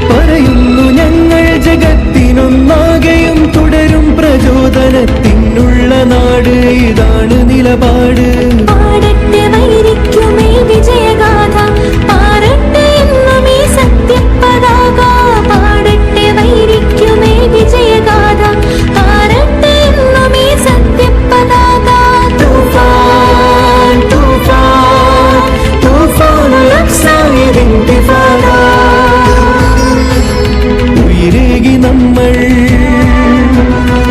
പറയുന്നു ഞങ്ങൾ ജഗത്തിനൊന്നാകെയും തുടരും പ്രചോദനത്തിനുള്ള നാട്. ഇതാണ് നിലപാട്. വിജയഗാഥ പാടട്ടെ എന്നും ഈ സത്യപതാക. പാടട്ടെ വൈരിക്കുമേ വിജയഗാഥ പാടട്ടെ എന്നും ഈ സത്യപതാക. തൂഫാൻ തൂഫാൻ തൂഫാനുലക്സായതിന്തിഫാദ. ഉയരേകി നമ്മൾ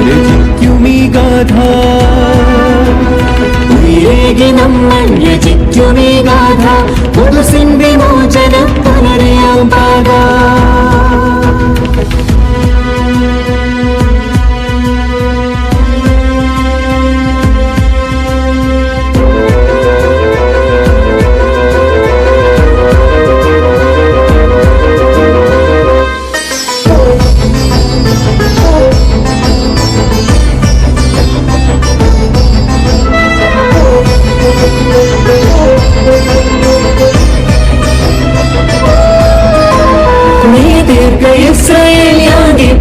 രചിക്കുമീ ഗാഥ. നമ്മൾ രചിക്കുമീ ഗാഥ. പുതുസിൻ വിമോചന പുനരയാം പാത.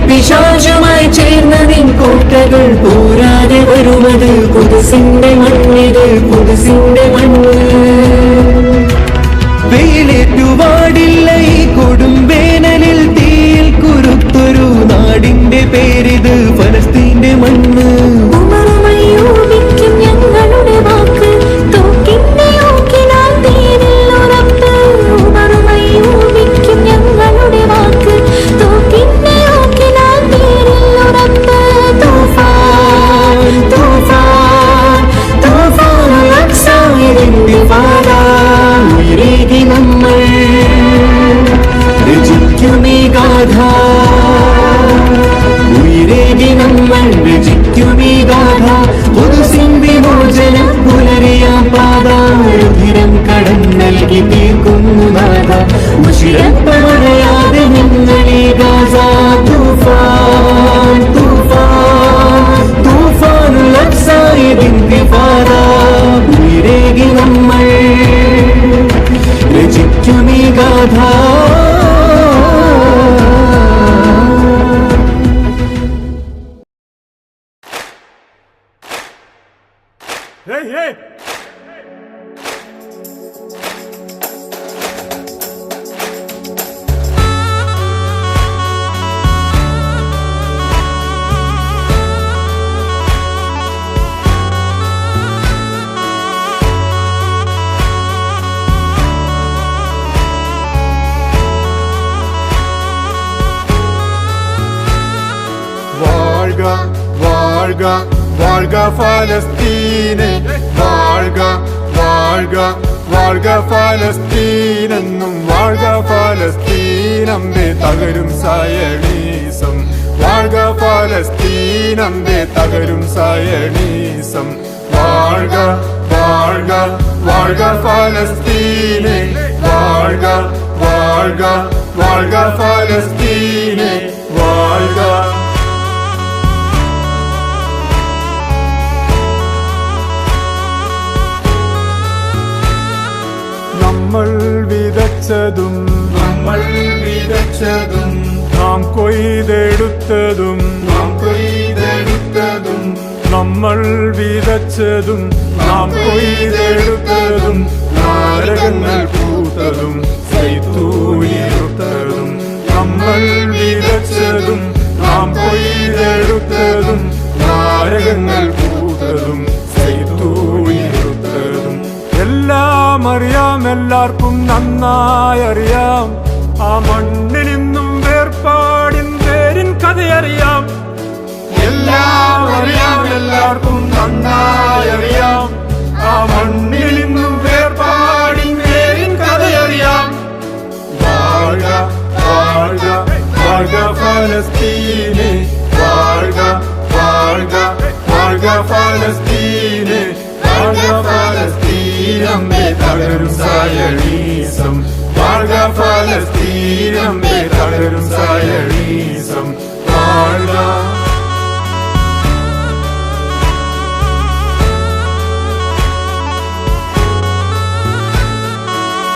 പിശാചുമായി ചേർന്ന നിൻ കോട്ടകൾ പോരാതെ വരുമത് കുതിസിന്റെ മണ്ണിത്. കുതിസിന്റെ മണ്ണ് വെയിലേറ്റുപാടില്ല ഈ കൊടും വേനലിൽ. തീയിൽ കുരുത്തൊരു നാടിന്റെ പേരിത് ഫലസ്തീന്റെ മണ്ണ്. ഞങ്ങളുടെ വാക്ക് തോക്കിന്റെ യോക്കിനാൽ തീരിൽ ഉറപ്പ്. ഞങ്ങളുടെ വാക്ക് തോക്കിന്റെ യോക്കിനാൽ തീരിൽ ഉറപ്പ്. തൂഫാൻ തൂഫാൻ തൂഫാനുലക്സായതിന്തിഫാദ. ഉയരേകി നമ്മൾ രചിക്കുമീ ഗാഥ. ഉയരേകി നമ്മൾ രചിക്കുമീ ഗാഥ. പുതുസിൻ വിമോചന പുനരയാം പാത. രുധിരം കടം നൽകി തീർക്കുന്നു നാഥ. മുഷിരപ്പമടയാതെ നിങ്ങളീ ഗാസ. തൂഫാൻ തൂഫാൻ തൂഫാനുലക്സായതിന്തിഫാദ. ഉയരേകി നമ്മൾ രചിക്കുമീ ഗാഥ. Hey, hey! வாழ்க வாழ்க வாழ்க ഫലസ്തീനെ. வாழ்க வாழ்க வாழ்க ഫലസ്തീനെന്നും வாழ்க ഫലസ്തീനമ്പേ തകരും സയണീസം. வாழ்க ഫലസ്തീനമ്പേ തകരും സയണീസം. வாழ்க வாழ்க வாழ்க ഫലസ്തീനെ. வாழ்க வாழ்க வாழ்க ഫലസ്തീനെ. வாழ்க നമ്മൾ വിതച്ചതും നമ്മൾ വിതച്ചതും നാം കൊയ്തെടുത്തതും നമ്മൾ വിതച്ചതും നാം കൊയ്തെടുത്തതും നാരകങ്ങൾ പൂത്തതും സൈത്തൂനിറുത്തതും നമ്മൾ വിതച്ചതും നാം കൊയ്തെടുത്തതും നാരകങ്ങൾ പൂത്തതും സൈത്തൂനിറുത്തതും എല്ലാം അറിയാം, എല്ലാവർക്കും നന്നായി അറിയാം. ആ മണ്ണിൽ നിന്നും വേർപാടിൻ പേരിൻ കഥയറിയാം. എല്ലാം അറിയാം, എല്ലാവർക്കും നന്നായി അറിയാം. ആ മണ്ണിൽ നിന്നും വേർപാടിൻ പേരിൻ കഥയറിയാം. വാഴ്ക വാഴ്ക വാഴ്ക ഫലസ്തീനെ, വാഴ്ക വാഴ്ക വാഴ്ക ഫലസ്തീനെ, വാഴ്ക ഫലസ്തീനമ്മേ തകരും സയണീസം, വാഴ്ക ഫലസ്തീനമ്മേ തകരും സയണീസം, വാഴ്ക